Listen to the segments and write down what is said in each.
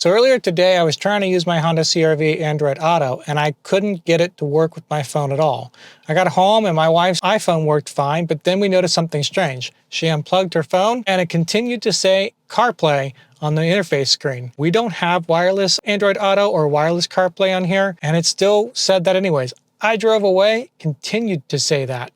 So earlier today, I was trying to use my Honda CR-V Android Auto, and I couldn't get it to work with my phone at all. I got home and my wife's iPhone worked fine, but then we noticed something strange. She unplugged her phone and it continued to say Carplay on the interface screen. We don't have wireless Android Auto or wireless Carplay on here, and it still said that anyways. I drove away, continued to say that.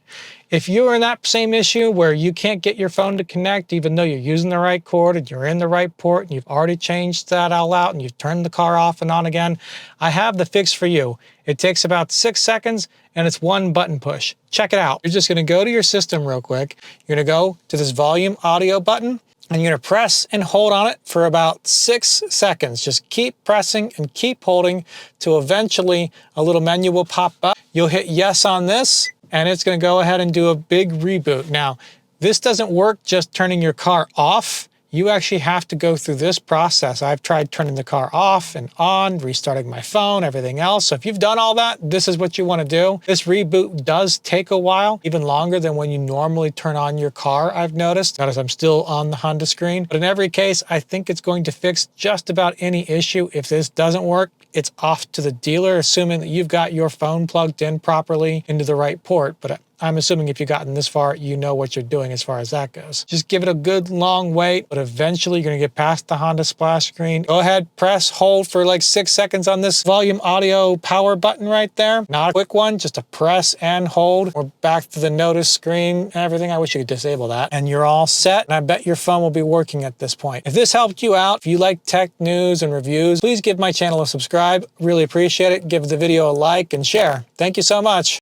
If you're in that same issue where you can't get your phone to connect even though you're using the right cord and you're in the right port and you've already changed that all out and you've turned the car off and on again, I have the fix for you. It takes about 6 seconds and it's one button push. Check it out. You're just gonna go to your system real quick. You're gonna go to this volume audio button and you're gonna press and hold on it for about 6 seconds. Just keep pressing and keep holding till eventually a little menu will pop up. You'll hit yes on this and it's gonna go ahead and do a big reboot. Now, this doesn't work just turning your car off. You actually have to go through this process. I've tried turning the car off and on, restarting my phone, everything else. So if you've done all that, this is what you wanna do. This reboot does take a while, even longer than when you normally turn on your car, I've noticed. Notice I'm still on the Honda screen. But in every case, I think it's going to fix just about any issue. If this doesn't work, it's off to the dealer, assuming that you've got your phone plugged in properly into the right port. But I'm assuming if you've gotten this far, you know what you're doing as far as that goes. Just give it a good long wait, but eventually you're gonna get past the Honda splash screen. Go ahead, press, hold for like 6 seconds on this volume audio power button right there. Not a quick one, just a press and hold. We're back to the notice screen and everything. I wish you could disable that. And you're all set, and I bet your phone will be working at this point. If this helped you out, if you like tech news and reviews, please give my channel a subscribe. Really appreciate it. Give the video a like and share. Thank you so much.